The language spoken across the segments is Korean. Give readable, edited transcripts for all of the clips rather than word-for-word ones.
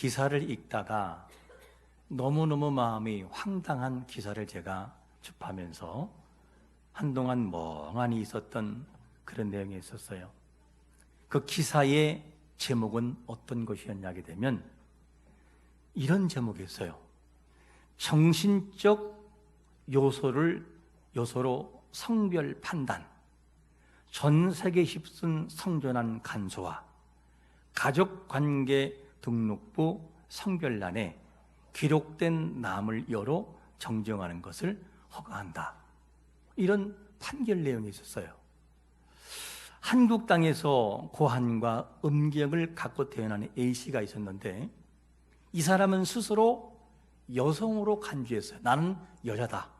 기사를 읽다가 너무너무 마음이 황당한 기사를 제가 접하면서 한동안 멍하니 있었던 그런 내용이 있었어요. 그 기사의 제목은 어떤 것이었냐게 되면 이런 제목이었어요. 정신적 요소로 성별 판단, 전 세계 휩쓴 성전환 간소화, 가족관계 등록부 성별란에 기록된 남을 여로 정정하는 것을 허가한다. 이런 판결 내용이 있었어요. 한국 땅에서 고환과 음경을 갖고 태어난 A씨가 있었는데 이 사람은 스스로 여성으로 간주했어요. 나는 여자다.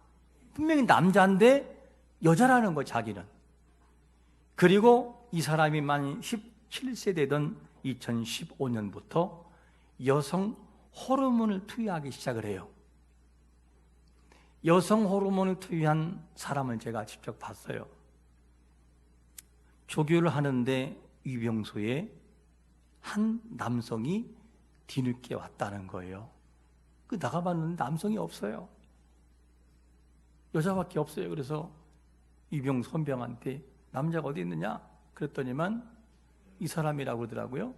분명히 남자인데 여자라는 거 자기는. 그리고 이 사람이 만 17세 되던 2015년부터 여성 호르몬을 투여하기 시작을 해요. 여성 호르몬을 투여한 사람을 제가 직접 봤어요. 조교를 하는데 위병소에 한 남성이 뒤늦게 왔다는 거예요. 그 나가봤는데 남성이 없어요. 여자밖에 없어요. 그래서 위병 선병한테 남자가 어디 있느냐? 그랬더니만 이 사람이라고 그러더라고요.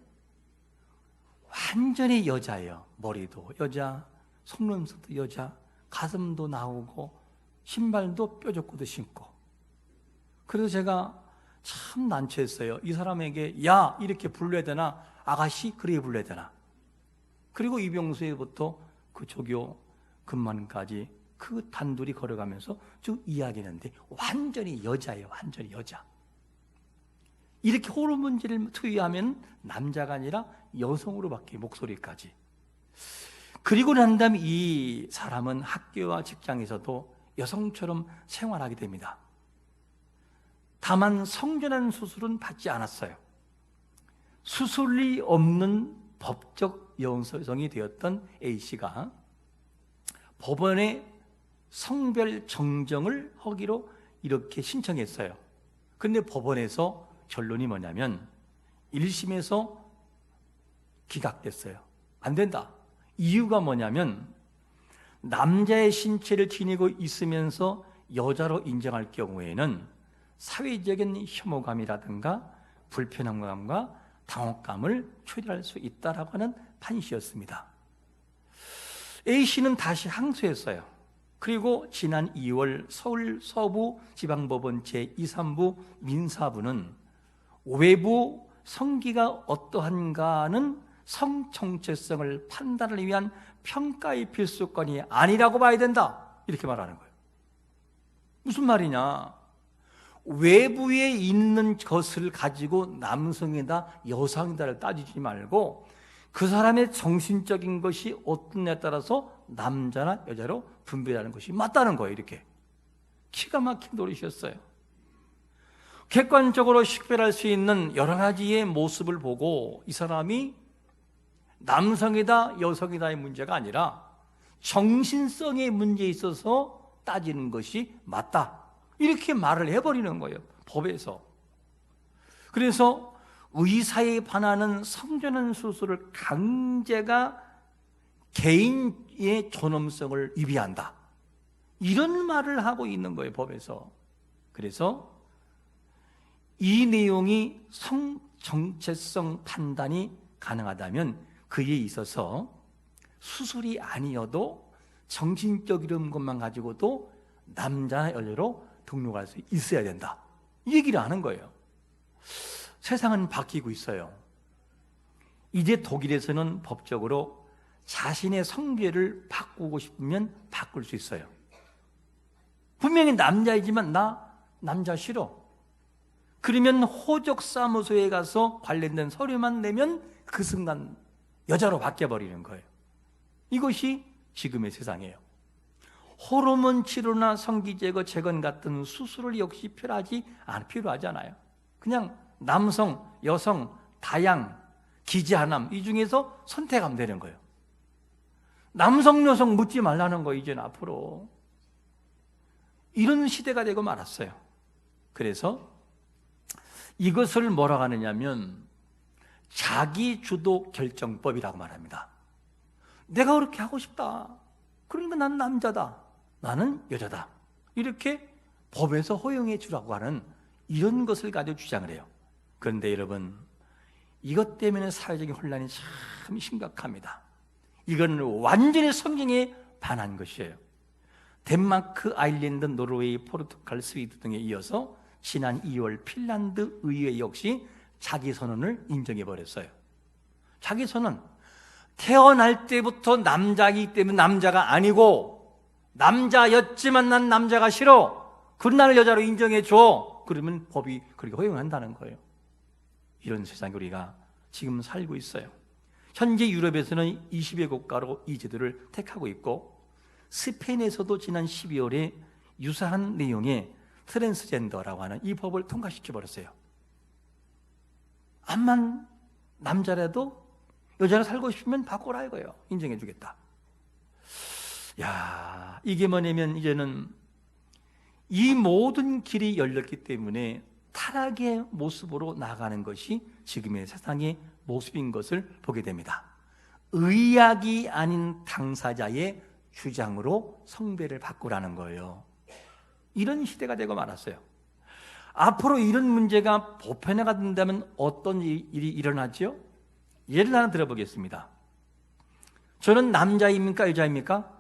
완전히 여자예요. 머리도 여자, 속눈썹도 여자, 가슴도 나오고 신발도 뾰족구도 신고. 그래서 제가 참 난처했어요. 이 사람에게 야 이렇게 불러야 되나 아가씨 그렇게 불러야 되나. 그리고 이병수에부터 그 조교 근만까지 그 단둘이 걸어가면서 쭉 이야기하는데 완전히 여자예요. 완전히 여자. 이렇게 호르몬제를 투여하면 남자가 아니라 여성으로 바뀌어 목소리까지. 그리고 난 다음에 이 사람은 학교와 직장에서도 여성처럼 생활하게 됩니다. 다만 성전환 수술은 받지 않았어요. 수술이 없는 법적 여성이 되었던 A씨가 법원에 성별 정정을 하기로 이렇게 신청했어요. 그런데 법원에서 결론이 뭐냐면 1심에서 기각됐어요. 안 된다. 이유가 뭐냐면 남자의 신체를 지니고 있으면서 여자로 인정할 경우에는 사회적인 혐오감이라든가 불편함과 당혹감을 초래할 수 있다라고 하는 판시였습니다. A씨는 다시 항소했어요. 그리고 지난 2월 서울 서부 지방법원 제2, 3부 민사부는 외부 성기가 어떠한가는 성정체성을 판단을 위한 평가의 필수권이 아니라고 봐야 된다. 이렇게 말하는 거예요. 무슨 말이냐? 외부에 있는 것을 가지고 남성이다 여성이다를 따지지 말고 그 사람의 정신적인 것이 어떠냐에 따라서 남자나 여자로 분별하는 것이 맞다는 거예요. 이렇게 기가 막힌 노릇이었어요. 객관적으로 식별할 수 있는 여러 가지의 모습을 보고 이 사람이 남성이다 여성이다의 문제가 아니라 정신성의 문제에 있어서 따지는 것이 맞다, 이렇게 말을 해버리는 거예요, 법에서. 그래서 의사에 반하는 성전환 수술을 강제가 개인의 존엄성을 위배한다, 이런 말을 하고 있는 거예요, 법에서. 그래서 이 내용이 성정체성 판단이 가능하다면 그에 있어서 수술이 아니어도 정신적인 것만 가지고도 남자나 여자로 등록할 수 있어야 된다, 이 얘기를 하는 거예요. 세상은 바뀌고 있어요. 이제 독일에서는 법적으로 자신의 성별을 바꾸고 싶으면 바꿀 수 있어요. 분명히 남자이지만 나 남자 싫어. 그러면 호적사무소에 가서 관련된 서류만 내면 그 순간 여자로 바뀌어버리는 거예요. 이것이 지금의 세상이에요. 호르몬 치료나 성기제거, 재건 같은 수술을 역시 필요하지 않아요. 그냥 남성, 여성, 다양, 기재하남 이 중에서 선택하면 되는 거예요. 남성, 여성 묻지 말라는 거 이제는 앞으로. 이런 시대가 되고 말았어요. 그래서 이것을 뭐라고 하느냐면 자기주도 결정법이라고 말합니다. 내가 그렇게 하고 싶다. 그러니까 나는 남자다. 나는 여자다. 이렇게 법에서 허용해 주라고 하는 이런 것을 가지고 주장을 해요. 그런데 여러분, 이것 때문에 사회적인 혼란이 참 심각합니다. 이건 완전히 성경에 반한 것이에요. 덴마크, 아일랜드, 노르웨이, 포르투갈, 스위드 등에 이어서 지난 2월 핀란드 의회 역시 자기 선언을 인정해 버렸어요. 자기 선언, 태어날 때부터 남자이기 때문에 남자가 아니고 남자였지만 난 남자가 싫어. 그런 나를 여자로 인정해 줘. 그러면 법이 그렇게 허용한다는 거예요. 이런 세상에 우리가 지금 살고 있어요. 현재 유럽에서는 20여 국가로 이 제도를 택하고 있고, 스페인에서도 지난 12월에 유사한 내용의 트랜스젠더라고 하는 이 법을 통과시켜 버렸어요. 암만 남자라도 여자로 살고 싶으면 바꿔라 이거예요. 인정해 주겠다. 야, 이게 뭐냐면 이제는 이 모든 길이 열렸기 때문에 타락의 모습으로 나가는 것이 지금의 세상의 모습인 것을 보게 됩니다. 의학이 아닌 당사자의 주장으로 성배를 바꾸라는 거예요. 이런 시대가 되고 말았어요. 앞으로 이런 문제가 보편화가 된다면 어떤 일이 일어나죠? 예를 하나 들어보겠습니다. 저는 남자입니까? 여자입니까?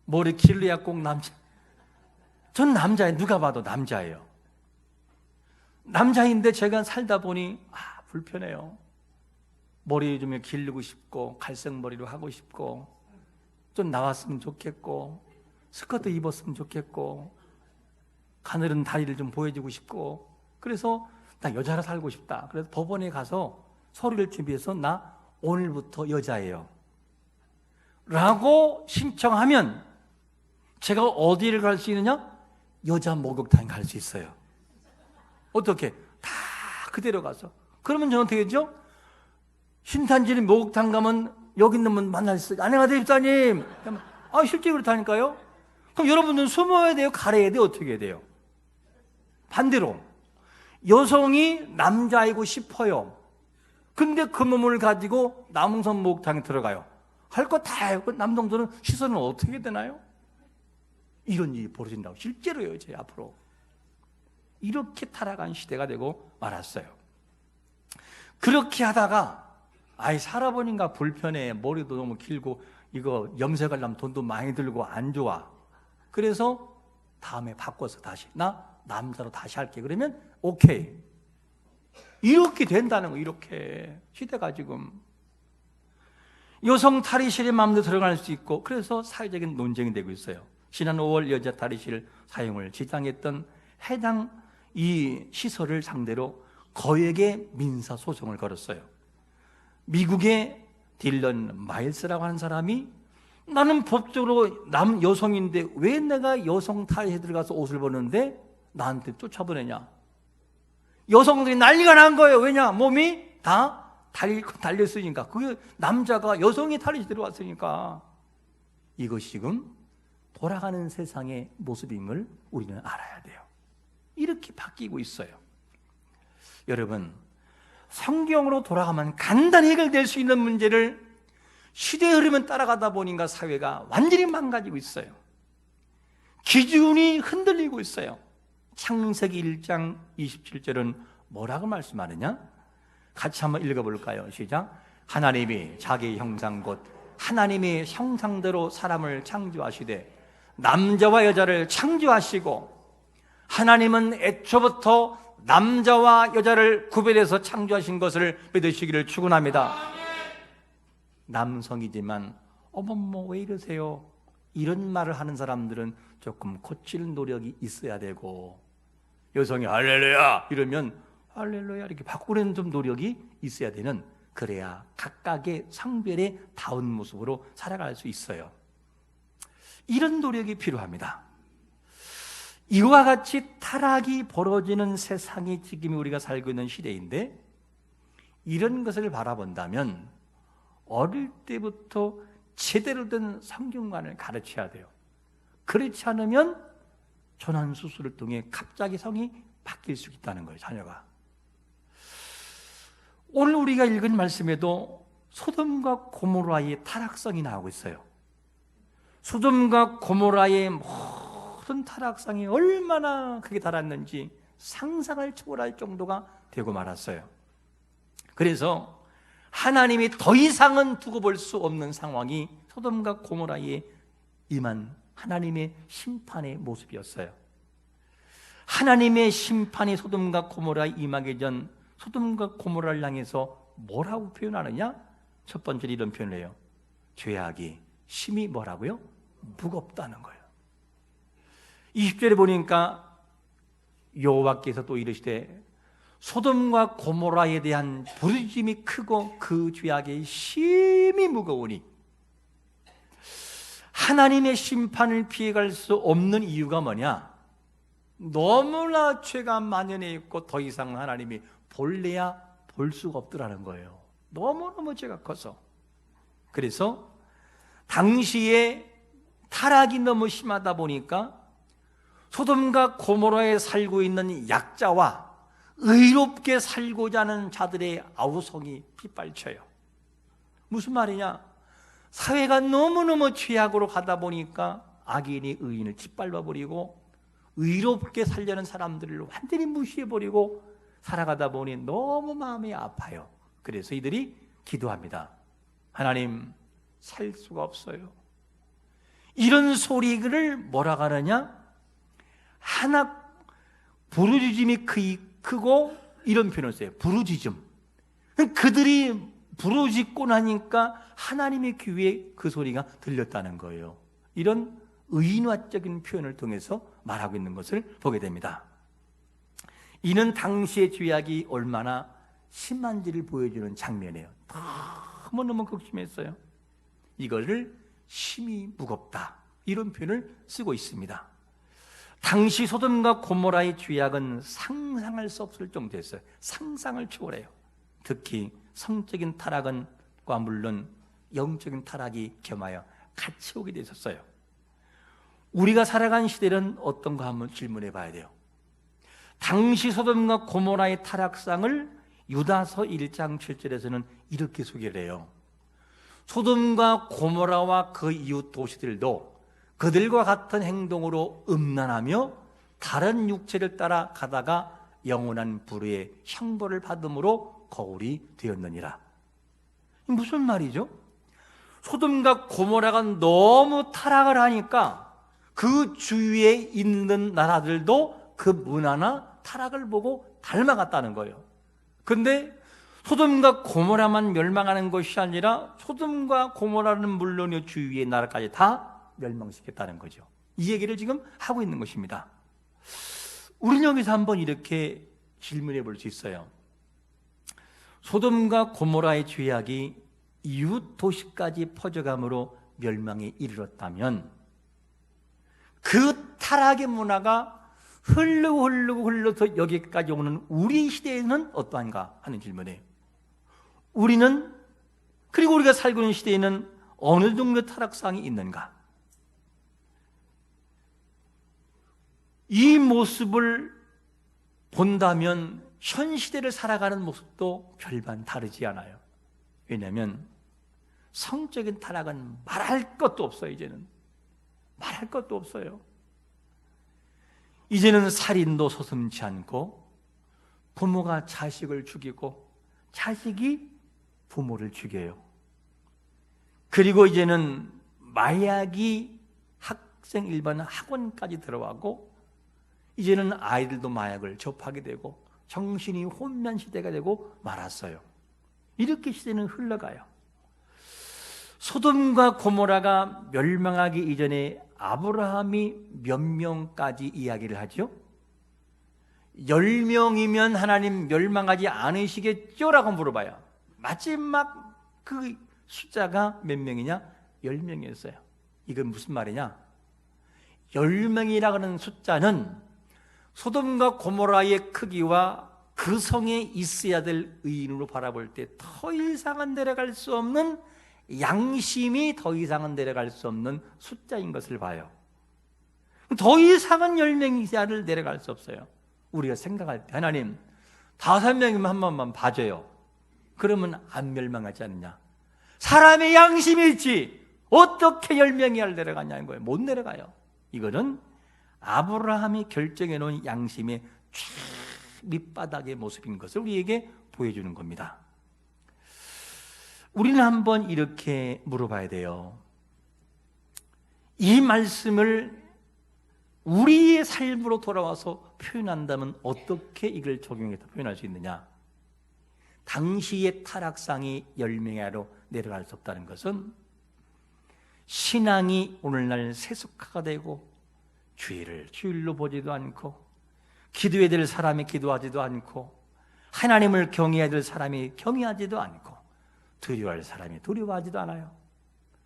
머리 길러야 꼭 남자. 전 남자예요. 누가 봐도 남자예요. 남자인데 제가 살다 보니 불편해요. 머리 좀 기르고 싶고 갈색머리로 하고 싶고 좀 나왔으면 좋겠고 스커트 입었으면 좋겠고 가늘은 다리를 좀 보여주고 싶고, 그래서 나 여자로 살고 싶다. 그래서 법원에 가서 서류를 준비해서 나 오늘부터 여자예요 라고 신청하면 제가 어디를 갈 수 있느냐? 여자 목욕탕에 갈 수 있어요. 어떻게? 다 그대로 가서. 그러면 저는 어떻게 되죠? 신탄진이 목욕탕 가면 여기 있는 분 만날 수 있어요. 안녕하세요 집사님. 실제 그렇다니까요. 그럼 여러분들은 숨어야 돼요? 가려야 돼요? 어떻게 해야 돼요? 반대로 여성이 남자이고 싶어요. 근데 그 몸을 가지고 남성 목욕탕에 들어가요. 할 거 다 해요. 남성들은 시선은 어떻게 되나요? 이런 일이 벌어진다고. 실제로요. 제 앞으로 이렇게 타락한 시대가 되고 말았어요. 그렇게 하다가 살아보니까 불편해. 머리도 너무 길고 이거 염색하려면 돈도 많이 들고 안 좋아. 그래서 다음에 바꿔서 다시 나 남자로 다시 할게. 그러면 오케이. 이렇게 된다는 거. 이렇게 시대가 지금 여성 탈의실에 마음대로 들어갈 수 있고, 그래서 사회적인 논쟁이 되고 있어요. 지난 5월 여자 탈의실 사용을 지당했던 해당 이 시설을 상대로 거액의 민사 소송을 걸었어요. 미국의 딜런 마일스라고 하는 사람이 나는 법적으로 여성인데 왜 내가 여성 탈의실에 들어가서 옷을 벗는데 나한테 쫓아보내냐. 여성들이 난리가 난 거예요. 왜냐? 몸이 다 달렸으니까. 그게 남자가 여성이 탈의실에 들어왔으니까. 이것이 지금 돌아가는 세상의 모습임을 우리는 알아야 돼요. 이렇게 바뀌고 있어요. 여러분, 성경으로 돌아가면 간단히 해결될 수 있는 문제를 시대의 흐름을 따라가다 보니까 사회가 완전히 망가지고 있어요. 기준이 흔들리고 있어요. 창세기 1장 27절은 뭐라고 말씀하느냐? 같이 한번 읽어볼까요? 시작. 하나님이 자기 형상 곧 하나님의 형상대로 사람을 창조하시되 남자와 여자를 창조하시고, 하나님은 애초부터 남자와 여자를 구별해서 창조하신 것을 믿으시기를 축원합니다. 남성이지만 어머머 왜 이러세요? 이런 말을 하는 사람들은 조금 고칠 노력이 있어야 되고, 여성이 할렐루야 이러면 할렐루야 이렇게 바꾸려는 좀 노력이 있어야 되는, 그래야 각각의 성별의 다운 모습으로 살아갈 수 있어요. 이런 노력이 필요합니다. 이와 같이 타락이 벌어지는 세상이 지금 우리가 살고 있는 시대인데, 이런 것을 바라본다면 어릴 때부터 제대로 된 성경관을 가르쳐야 돼요. 그렇지 않으면 전환수술을 통해 갑자기 성이 바뀔 수 있다는 거예요. 자녀가. 오늘 우리가 읽은 말씀에도 소돔과 고모라의 타락성이 나오고 있어요. 소돔과 고모라의 모든 타락성이 얼마나 크게 달았는지 상상을 초월할 정도가 되고 말았어요. 그래서 하나님이 더 이상은 두고 볼 수 없는 상황이 소돔과 고모라에 임한 하나님의 심판의 모습이었어요. 하나님의 심판이 소돔과 고모라에 임하기 전 소돔과 고모라를 향해서 뭐라고 표현하느냐? 첫 번째로 이런 표현을 해요. 죄악이 심히 뭐라고요? 무겁다는 거예요. 20절에 보니까 여호와께서 또 이르시되 소돔과 고모라에 대한 부르짖음이 크고 그 죄악이 심히 무거우니. 하나님의 심판을 피해갈 수 없는 이유가 뭐냐? 너무나 죄가 만연해 있고 더 이상 하나님이 볼래야 볼 수가 없더라는 거예요. 너무너무 죄가 커서. 그래서 당시에 타락이 너무 심하다 보니까 소돔과 고모라에 살고 있는 약자와 의롭게 살고자 하는 자들의 아우성이 빗발쳐요. 무슨 말이냐? 사회가 너무너무 죄악으로 가다 보니까 악인이 의인을 짓밟아버리고 의롭게 살려는 사람들을 완전히 무시해버리고 살아가다 보니 너무 마음이 아파요. 그래서 이들이 기도합니다. 하나님, 살 수가 없어요. 이런 소리를 뭐라 하느냐? 하나 부르짖음이 크고 이런 표현을 써요. 부르짖음. 그들이 부르짖고 나니까 하나님의 귀에 그 소리가 들렸다는 거예요. 이런 의인화적인 표현을 통해서 말하고 있는 것을 보게 됩니다. 이는 당시의 죄악이 얼마나 심한지를 보여주는 장면이에요. 너무너무 극심했어요. 이거를 심히 무겁다, 이런 표현을 쓰고 있습니다. 당시 소돔과 고모라의 죄악은 상상할 수 없을 정도였어요. 상상을 초월해요. 특히 성적인 타락과 물론 영적인 타락이 겸하여 같이 오게 되었어요. 우리가 살아간 시대는 어떤가 한번 질문해 봐야 돼요. 당시 소돔과 고모라의 타락상을 유다서 1장 7절에서는 이렇게 소개를 해요. 소돔과 고모라와 그 이웃 도시들도 그들과 같은 행동으로 음란하며 다른 육체를 따라 가다가 영원한 불의 형벌을 받음으로 거울이 되었느니라. 무슨 말이죠? 소돔과 고모라가 너무 타락을 하니까 그 주위에 있는 나라들도 그 문화나 타락을 보고 닮아갔다는 거예요. 근데 소돔과 고모라만 멸망하는 것이 아니라 소돔과 고모라는 물론이요 주위의 나라까지 다 멸망시켰다는 거죠. 이 얘기를 지금 하고 있는 것입니다. 우리는 여기서 한번 이렇게 질문해 볼 수 있어요. 소돔과 고모라의 죄악이 이웃 도시까지 퍼져감으로 멸망에 이르렀다면 그 타락의 문화가 흘러서 여기까지 오는 우리 시대에는 어떠한가 하는 질문이에요. 우리는, 그리고 우리가 살고 있는 시대에는 어느 정도 타락상이 있는가? 이 모습을 본다면 현 시대를 살아가는 모습도 별반 다르지 않아요. 왜냐하면 성적인 타락은 말할 것도 없어요. 이제는 말할 것도 없어요. 이제는 살인도 서슴지 않고 부모가 자식을 죽이고 자식이 부모를 죽여요. 그리고 이제는 마약이 학생 일반 학원까지 들어가고 이제는 아이들도 마약을 접하게 되고 정신이 혼란 시대가 되고 말았어요. 이렇게 시대는 흘러가요. 소돔과 고모라가 멸망하기 이전에 아브라함이 몇 명까지 이야기를 하죠? 10명이면 하나님 멸망하지 않으시겠죠? 라고 물어봐요. 마지막 그 숫자가 몇 명이냐? 10명이었어요. 이건 무슨 말이냐? 10명이라고 하는 숫자는 소돔과 고모라의 크기와 그 성에 있어야 될 의인으로 바라볼 때 더 이상은 내려갈 수 없는, 양심이 더 이상은 내려갈 수 없는 숫자인 것을 봐요. 더 이상은 10명 이하를 내려갈 수 없어요. 우리가 생각할 때 하나님 5명이면 한 번만 봐줘요. 그러면 안 멸망하지 않느냐? 사람의 양심이 있지 어떻게 10명이 내려가냐는 거예요. 못 내려가요. 이거는 아브라함이 결정해 놓은 양심의 밑바닥의 모습인 것을 우리에게 보여주는 겁니다. 우리는 한번 이렇게 물어봐야 돼요. 이 말씀을 우리의 삶으로 돌아와서 표현한다면 어떻게 이걸 적용해서 표현할 수 있느냐? 당시의 타락상이 10명의 아래로 내려갈 수 없다는 것은 신앙이 오늘날 세속화가 되고 주일을 주일로 보지도 않고 기도해야 될 사람이 기도하지도 않고 하나님을 경외해야 될 사람이 경외하지도 않고 두려워할 사람이 두려워하지도 않아요.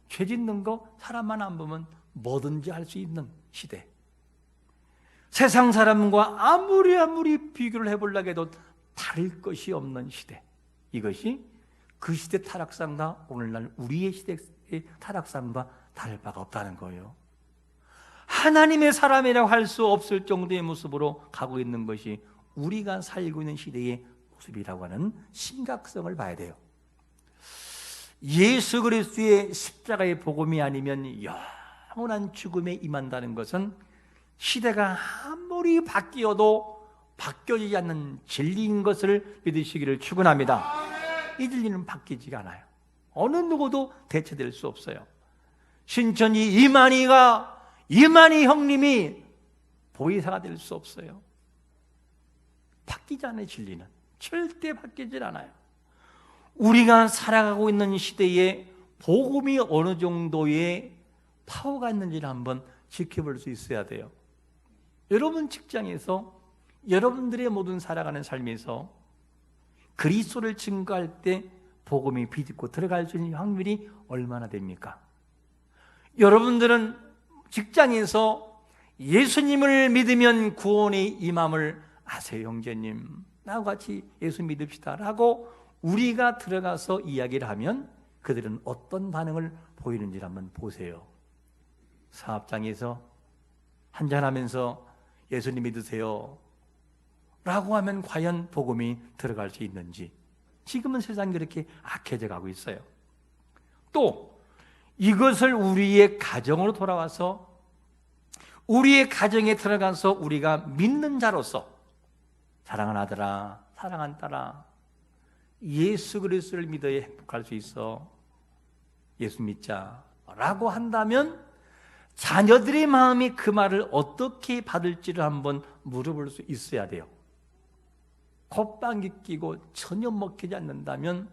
죄 짓는 거 사람만 안 보면 뭐든지 할 수 있는 시대. 세상 사람과 아무리 비교를 해보려고 해도 다를 것이 없는 시대. 이것이 그 시대 타락상과 오늘날 우리의 시대의 타락상과 다를 바가 없다는 거예요. 하나님의 사람이라고 할 수 없을 정도의 모습으로 가고 있는 것이 우리가 살고 있는 시대의 모습이라고 하는 심각성을 봐야 돼요. 예수 그리스도의 십자가의 복음이 아니면 영원한 죽음에 임한다는 것은 시대가 아무리 바뀌어도 바뀌어지지 않는 진리인 것을 믿으시기를 축원합니다. 이 진리는 바뀌지가 않아요. 어느 누구도 대체될 수 없어요. 신천지 이만희 형님이 보혜사가 될 수 없어요. 바뀌지 않아요. 진리는 절대 바뀌질 않아요. 우리가 살아가고 있는 시대에 복음이 어느 정도의 파워가 있는지를 한번 지켜볼 수 있어야 돼요. 여러분 직장에서 여러분들의 모든 살아가는 삶에서 그리스도를 증거할 때 복음이 비집고 들어갈 수 있는 확률이 얼마나 됩니까? 여러분들은 직장에서 예수님을 믿으면 구원의 임함을 아세요, 형제님? 나와 같이 예수 믿읍시다 라고 우리가 들어가서 이야기를 하면 그들은 어떤 반응을 보이는지 한번 보세요. 사업장에서 한잔하면서 예수님 믿으세요 라고 하면 과연 복음이 들어갈 수 있는지. 지금은 세상이 그렇게 악해져 가고 있어요. 또 이것을 우리의 가정으로 돌아와서 우리의 가정에 들어가서 우리가 믿는 자로서 사랑하는 아들아, 사랑하는 딸아, 예수 그리스도를 믿어야 행복할 수 있어. 예수 믿자 라고 한다면 자녀들의 마음이 그 말을 어떻게 받을지를 한번 물어볼 수 있어야 돼요. 콧방귀 끼고 전혀 먹히지 않는다면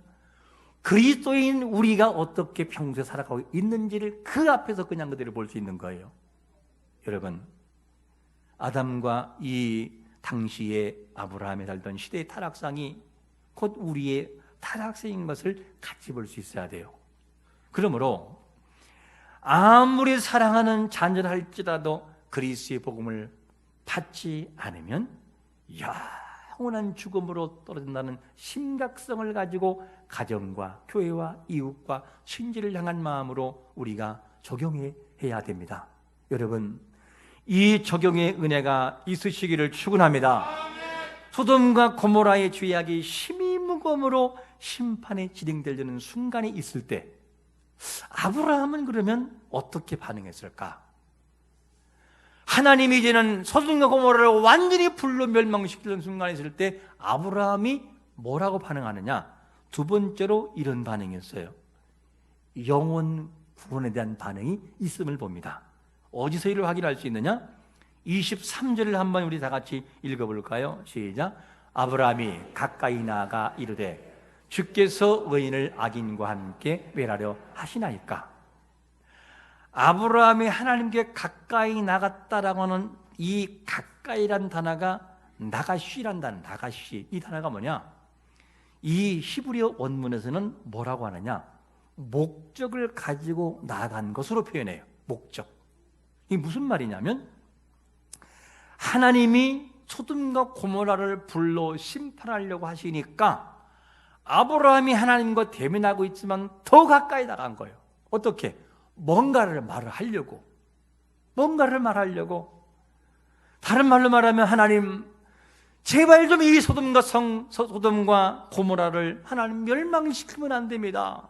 그리스도인 우리가 어떻게 평소에 살아가고 있는지를 그 앞에서 그냥 그대로 볼 수 있는 거예요. 여러분, 아담과 이 당시에 아브라함이 살던 시대의 타락상이 곧 우리의 타락상인 것을 같이 볼 수 있어야 돼요. 그러므로 아무리 사랑하는 자녀할지라도 그리스도의 복음을 받지 않으면 영원한 죽음으로 떨어진다는 심각성을 가지고 가정과 교회와 이웃과 신지를 향한 마음으로 우리가 적용해야 됩니다. 여러분, 이 적용의 은혜가 있으시기를 축원합니다. 소돔과 고모라의 죄악이 심히 무거움으로 심판에 진행되려는 순간이 있을 때 아브라함은 그러면 어떻게 반응했을까? 하나님이 이제는 소돔과 고모라를 완전히 불로 멸망시키는 순간이 있을 때 아브라함이 뭐라고 반응하느냐? 두 번째로 이런 반응이었어요. 영혼 구원에 대한 반응이 있음을 봅니다. 어디서 이를 확인할 수 있느냐? 23절을 한번 우리 다 같이 읽어볼까요? 시작. 아브라함이 가까이 나아가 이르되 주께서 의인을 악인과 함께 멸하려 하시나이까? 아브라함이 하나님께 가까이 나갔다라고 하는 이 가까이란 단어가 나가쉬란 단어, 나가쉬. 이 단어가 뭐냐? 이 히브리어 원문에서는 뭐라고 하느냐? 목적을 가지고 나간 것으로 표현해요. 목적. 이게 무슨 말이냐면 하나님이 소돔과 고모라를 불로 심판하려고 하시니까 아브라함이 하나님과 대면하고 있지만 더 가까이 나간 거예요. 어떻게? 뭔가를 말하려고. 다른 말로 말하면 하나님 제발 좀 이 소돔과 고모라를 하나님 멸망시키면 안 됩니다.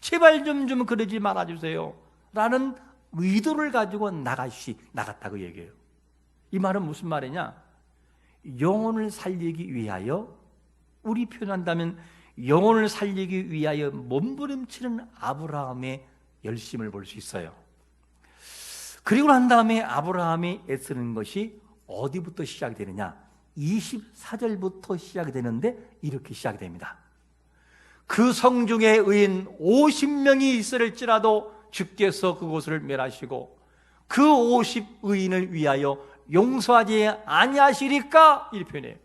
제발 좀 그러지 말아주세요 라는 의도를 가지고 나갔다고 얘기해요. 이 말은 무슨 말이냐? 영혼을 살리기 위하여, 우리 표현한다면 영혼을 살리기 위하여 몸부림치는 아브라함의 열심을 볼 수 있어요. 그리고 난 다음에 아브라함이 애쓰는 것이 어디부터 시작이 되느냐? 24절부터 시작이 되는데 이렇게 시작이 됩니다. 그 성중에 의인 50명이 있을지라도 주께서 그곳을 멸하시고 그 50의인을 위하여 용서하지 아니하시리까? 이 표현이에요.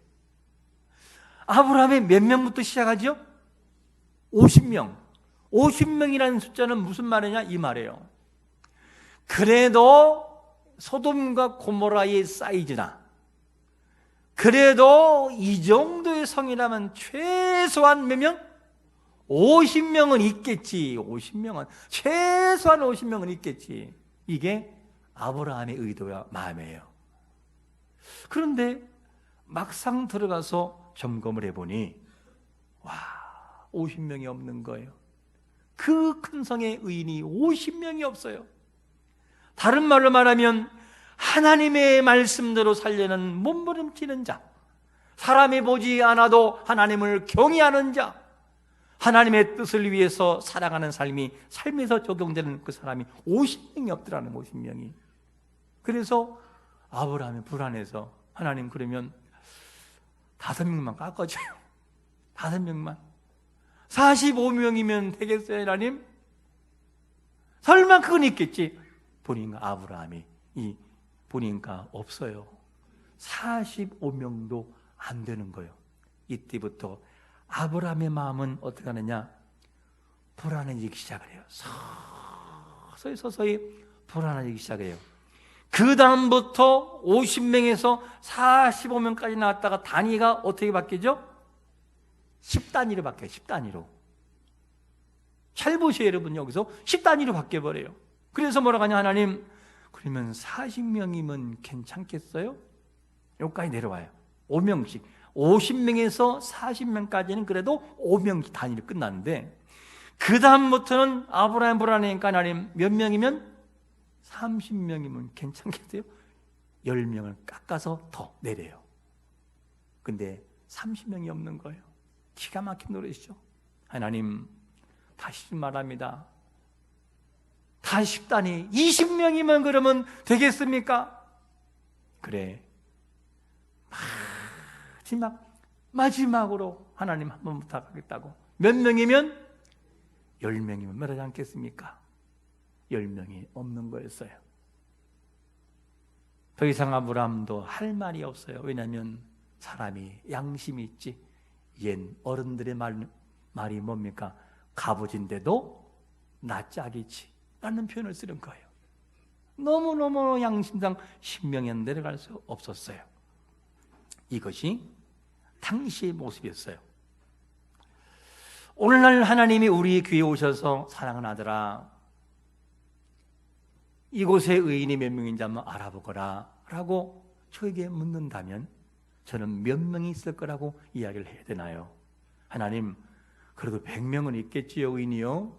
아브라함의 몇 명부터 시작하죠? 50명. 50명이라는 숫자는 무슨 말이냐? 이 말이에요. 그래도 소돔과 고모라의 사이즈나, 그래도 이 정도의 성이라면 최소한 몇 명? 50명은 있겠지. 50명은, 최소한 50명은 있겠지. 이게 아브라함의 의도와 마음이에요. 그런데 막상 들어가서 점검을 해보니 50명이 없는 거예요. 그 큰 성의 의인이 50명이 없어요. 다른 말로 말하면 하나님의 말씀대로 살려는 몸부림치는 자, 사람이 보지 않아도 하나님을 경외하는 자, 하나님의 뜻을 위해서 살아가는 삶이 삶에서 적용되는 그 사람이 50명이 없더라는, 50명이. 그래서 아브라함이 불안해서, 하나님 그러면 5명만 깎아줘요. 5명만. 45명이면 되겠어요, 하나님? 설마 그건 있겠지? 보니까 아브라함이 보니까 없어요. 45명도 안 되는 거예요. 이때부터 아브라함의 마음은 어떻게 하느냐? 불안해지기 시작을 해요. 서서히 불안해지기 시작해요. 그 다음부터 50명에서 45명까지 나왔다가 단위가 어떻게 바뀌죠? 10단위로 바뀌어요. 10단위로. 잘 보세요, 여러분. 여기서 10단위로 바뀌어버려요. 그래서 뭐라고 하냐? 하나님, 그러면 40명이면 괜찮겠어요? 여기까지 내려와요. 5명씩. 50명에서 40명까지는 그래도 5명 단위로 끝났는데, 그 다음부터는 아브라함 불안하니까 하나님 몇 명이면? 30명이면 괜찮겠어요? 10명을 깎아서 더 내려요. 근데 30명이 없는 거예요. 기가 막힌 노릇이죠. 하나님, 다시 말합니다. 다시 10단위 20명이면 그러면 되겠습니까? 그래, 마지막으로 하나님 한 번 부탁하겠다고. 몇 명이면? 10명이면 말하지 않겠습니까? 10명이 없는 거였어요. 더 이상 아브라함도 할 말이 없어요. 왜냐하면 사람이 양심이 있지. 옛 어른들의 말이 뭡니까? 갑오진데도 나 짝이지 라는 표현을 쓰는 거예요. 너무너무 양심상 신명에 내려갈 수 없었어요. 이것이 당시의 모습이었어요. 오늘날 하나님이 우리 귀에 오셔서 사랑하는 아들아, 이곳에 의인이 몇 명인지 한번 알아보거라 라고 저에게 묻는다면 저는 몇 명이 있을 거라고 이야기를 해야 되나요? 하나님, 그래도 100명은 있겠지요, 의인이요?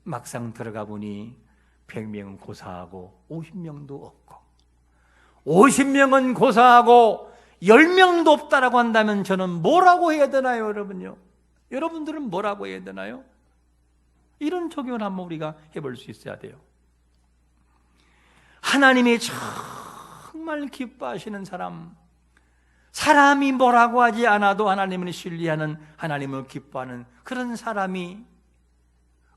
막상 들어가 보니 100명은 고사하고 50명도 없고, 50명은 고사하고 10명도 없다라고 한다면 저는 뭐라고 해야 되나요, 여러분요? 여러분들은 뭐라고 해야 되나요? 이런 적용을 한번 우리가 해볼 수 있어야 돼요. 하나님이 정말 기뻐하시는 사람, 사람이 뭐라고 하지 않아도 하나님을 신뢰하는, 하나님을 기뻐하는 그런 사람이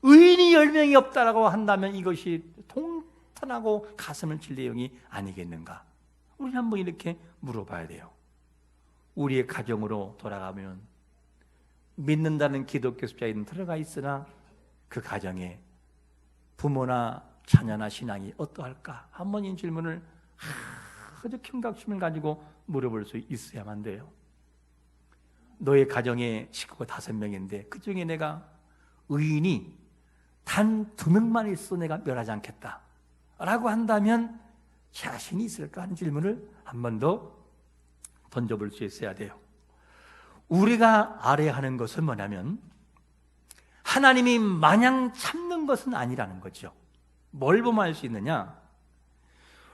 의인이 10명이 없다라고 한다면 이것이 통탄하고 가슴을 칠 내용이 아니겠는가? 우리 한번 이렇게 물어봐야 돼요. 우리의 가정으로 돌아가면 믿는다는 기독교 숫자에는 들어가 있으나 그 가정에 부모나 자녀나 신앙이 어떠할까? 한번 이 질문을 아주 경각심을 가지고 물어볼 수 있어야만 돼요. 너의 가정에 식구가 5명인데 그 중에 내가 의인이 단 2명만 있어 내가 멸하지 않겠다 라고 한다면 자신이 있을까 하는 질문을 한 번 더 던져볼 수 있어야 돼요. 우리가 알아야 하는 것은 뭐냐면 하나님이 마냥 참는 것은 아니라는 거죠. 뭘 보면 알 수 있느냐?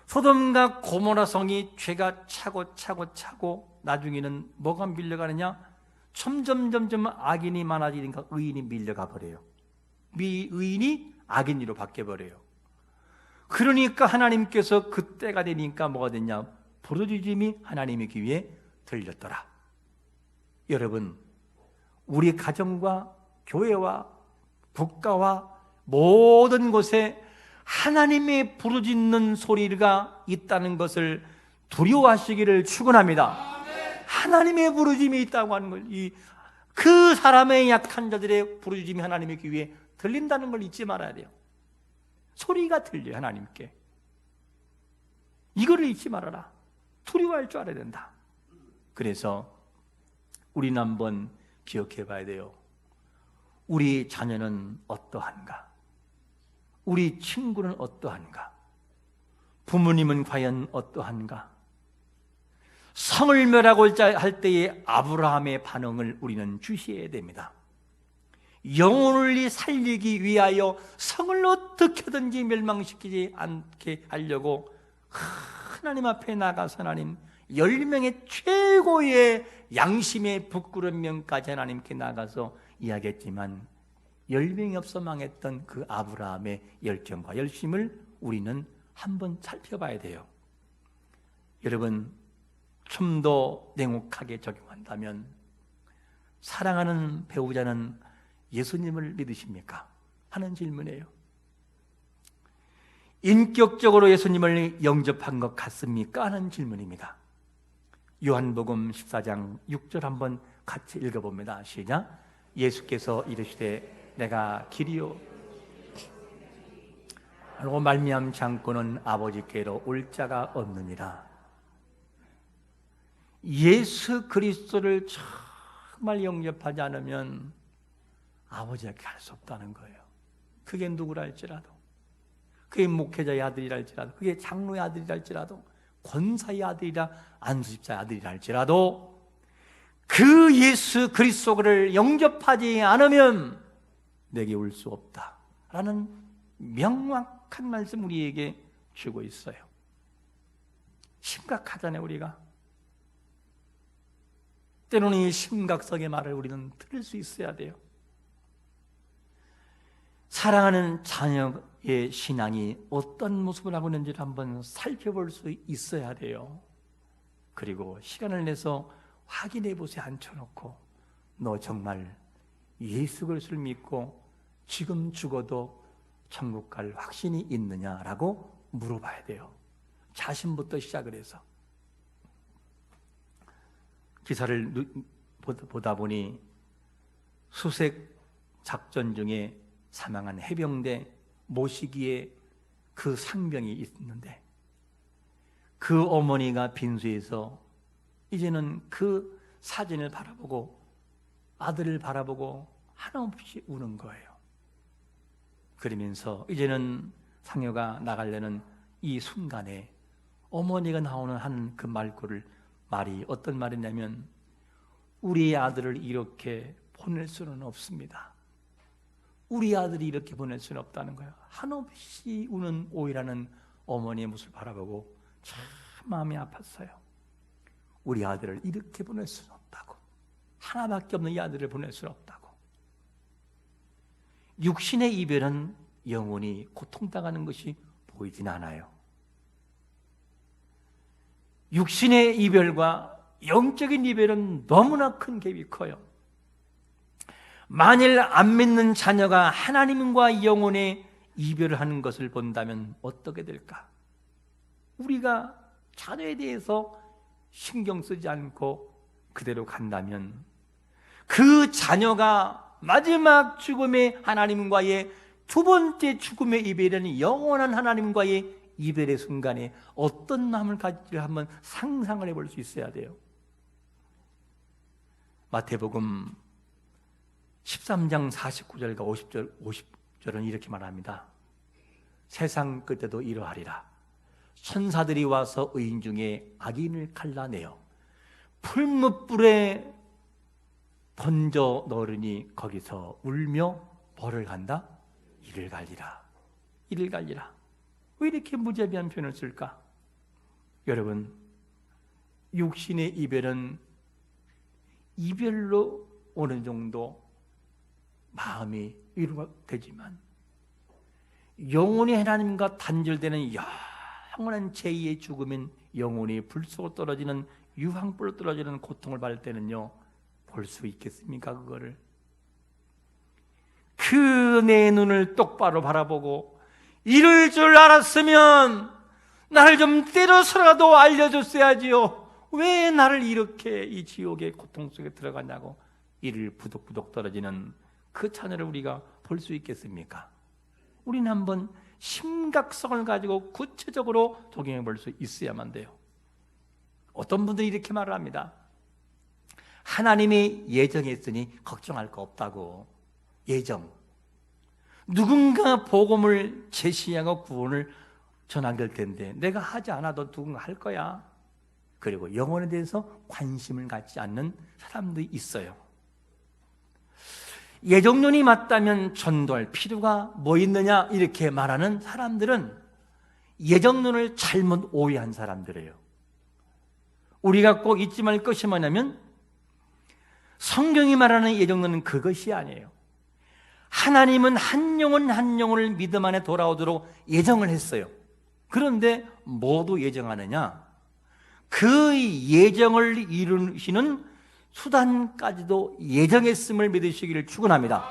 소돔과 고모라 성이 죄가 차고 나중에는 뭐가 밀려가느냐? 점점 악인이 많아지니까 의인이 밀려가 버려요. 의인이 악인으로 바뀌어버려요. 그러니까 하나님께서 그때가 되니까 뭐가 됐냐? 부르짖음이 하나님의 귀에 들렸더라. 여러분, 우리 가정과 교회와 국가와 모든 곳에 하나님의 부르짖는 소리가 있다는 것을 두려워하시기를 축원합니다. 하나님의 부르짖음이 있다고 하는 걸, 그 사람의 약한 자들의 부르짖음이 하나님의 귀에 들린다는 걸 잊지 말아야 돼요. 소리가 들려요, 하나님께. 이거를 잊지 말아라. 두려워할 줄 알아야 된다. 그래서 우리는 한번 기억해 봐야 돼요. 우리 자녀는 어떠한가? 우리 친구는 어떠한가? 부모님은 과연 어떠한가? 성을 멸하고 할 때의 아브라함의 반응을 우리는 주시해야 됩니다. 영혼을 살리기 위하여 성을 어떻게든지 멸망시키지 않게 하려고 하나님 앞에 나가서 하나님 10명의 최고의 양심의 부끄러운 명까지 하나님께 나가서 이야기했지만 10명이 없어 망했던 그 아브라함의 열정과 열심을 우리는 한번 살펴봐야 돼요. 여러분, 좀 더 냉혹하게 적용한다면 사랑하는 배우자는 예수님을 믿으십니까? 하는 질문이에요. 인격적으로 예수님을 영접한 것 같습니까? 하는 질문입니다. 요한복음 14장 6절 한번 같이 읽어봅니다. 시작. 예수께서 이르시되 내가 길이요 하고 말미암지 않고는 아버지께로 올 자가 없느니라. 예수 그리스도를 정말 영접하지 않으면 아버지에게 갈 수 없다는 거예요. 그게 누구라 할지라도, 그게 목회자의 아들이라 할지라도, 그게 장로의 아들이라 할지라도, 권사의 아들이라 안수집사의 아들이라 할지라도 그 예수 그리스도를 영접하지 않으면 내게 올 수 없다라는 명확한 말씀 우리에게 주고 있어요. 심각하잖아요. 우리가 때로는 이 심각성의 말을 우리는 들을 수 있어야 돼요. 사랑하는 자녀의 신앙이 어떤 모습을 하고 있는지를 한번 살펴볼 수 있어야 돼요. 그리고 시간을 내서 확인해 보세요. 앉혀놓고 너 정말 예수 그리스도를 믿고 지금 죽어도 천국 갈 확신이 있느냐라고 물어봐야 돼요. 자신부터 시작을 해서. 기사를 보다 보니 수색 작전 중에 사망한 해병대 모시기에 그 상병이 있는데 그 어머니가 빈소에서 이제는 그 사진을 바라보고 아들을 바라보고 한없이 우는 거예요. 그러면서 이제는 상여가 나가려는 이 순간에 어머니가 나오는 하는 그 말이 어떤 말이냐면 우리 아들을 이렇게 보낼 수는 없습니다. 우리 아들이 이렇게 보낼 수는 없다는 거예요. 한없이 우는 오이라는 어머니의 모습을 바라보고 참 마음이 아팠어요. 우리 아들을 이렇게 보낼 수는 없다고. 하나밖에 없는 이 아들을 보낼 수는 없다고. 육신의 이별은 영원히 고통당하는 것이 보이진 않아요. 육신의 이별과 영적인 이별은 너무나 큰 갭이 커요. 만일 안 믿는 자녀가 하나님과 영혼의 이별을 하는 것을 본다면 어떻게 될까? 우리가 자녀에 대해서 신경 쓰지 않고 그대로 간다면 그 자녀가 마지막 죽음의 하나님과의 두 번째 죽음의 이별은 영원한 하나님과의 이별의 순간에 어떤 마음을 가질지 한번 상상을 해볼 수 있어야 돼요. 마태복음 13장 49절과 50절은 이렇게 말합니다. 세상 끝에도 이러하리라. 천사들이 와서 의인 중에 악인을 갈라내어 풀무불에 던져 넣으니 거기서 울며 뭐를 간다? 이를 갈리라. 이를 갈리라. 왜 이렇게 무자비한 표현을 쓸까? 여러분, 육신의 이별은 이별로 어느 정도 마음이 위로가 되지만 영혼이 하나님과 단절되는 영원한 제2의 죽음인 영혼이 불 속으로 떨어지는 유황불로 떨어지는 고통을 받을 때는요, 볼 수 있겠습니까? 그거를 그 내 눈을 똑바로 바라보고 이럴 줄 알았으면 나를 좀 때려서라도 알려줬어야지요. 왜 나를 이렇게 이 지옥의 고통 속에 들어가냐고 이를 부덕부덕 떨어지는 그 자녀를 우리가 볼 수 있겠습니까? 우리는 한번 심각성을 가지고 구체적으로 적용해 볼 수 있어야만 돼요. 어떤 분들이 이렇게 말을 합니다. 하나님이 예정했으니 걱정할 거 없다고. 예정. 누군가 복음을 제시하고 구원을 전하게 될 텐데 내가 하지 않아도 누군가 할 거야. 그리고 영혼에 대해서 관심을 갖지 않는 사람들이 있어요. 예정론이 맞다면 전도할 필요가 뭐 있느냐 이렇게 말하는 사람들은 예정론을 잘못 오해한 사람들이에요. 우리가 꼭 잊지 말 것이 뭐냐면 성경이 말하는 예정론은 그것이 아니에요. 하나님은 한 영혼 한 영혼을 믿음 안에 돌아오도록 예정을 했어요. 그런데 모두 예정하느냐? 그 예정을 이루시는 수단까지도 예정했음을 믿으시기를 축원합니다.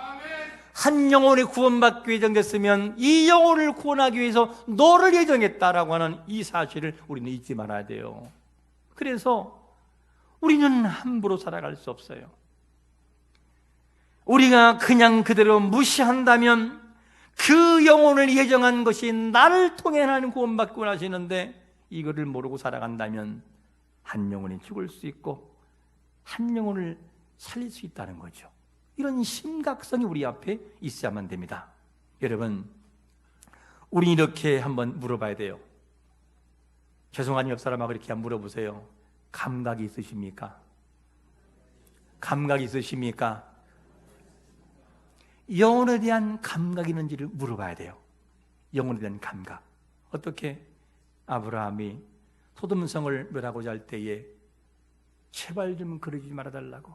한 영혼이 구원받기 예정됐으면 이 영혼을 구원하기 위해서 너를 예정했다라고 하는 이 사실을 우리는 잊지 말아야 돼요. 그래서 우리는 함부로 살아갈 수 없어요. 우리가 그냥 그대로 무시한다면 그 영혼을 예정한 것이 나를 통해 하나님 구원받고 하시는데 이거를 모르고 살아간다면 한 영혼이 죽을 수 있고 한 영혼을 살릴 수 있다는 거죠. 이런 심각성이 우리 앞에 있어야만 됩니다. 여러분, 우리 이렇게 한번 물어봐야 돼요. 죄송한 옆 사람하고 이렇게 한번 물어보세요. 감각이 있으십니까? 감각이 있으십니까? 영혼에 대한 감각이 있는지를 물어봐야 돼요. 영혼에 대한 감각. 어떻게? 아브라함이 소돔성을 멸하고자 할 때에 제발 좀 그러지 말아달라고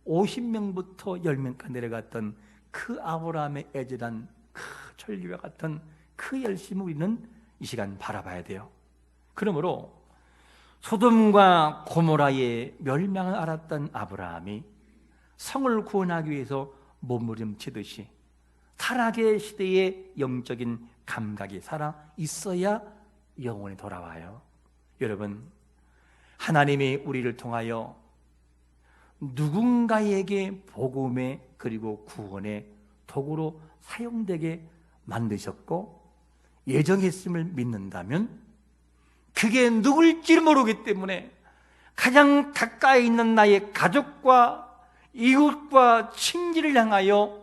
50명부터 10명까지 내려갔던 그 아브라함의 애절한 그 철기와 같은 그 열심을 우리는 이 시간 바라봐야 돼요. 그러므로 소돔과 고모라의 멸망을 알았던 아브라함이 성을 구원하기 위해서 몸부림치듯이 타락의 시대에 영적인 감각이 살아 있어야 영혼이 돌아와요. 여러분, 하나님이 우리를 통하여 누군가에게 복음의 그리고 구원의 도구로 사용되게 만드셨고 예정했음을 믿는다면 그게 누굴지 모르기 때문에 가장 가까이 있는 나의 가족과 이웃과 친지를 향하여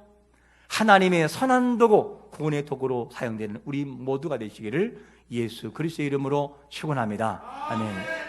하나님의 선한 도구, 구원의 도구로 사용되는 우리 모두가 되시기를 예수 그리스도의 이름으로 축원합니다. 아멘.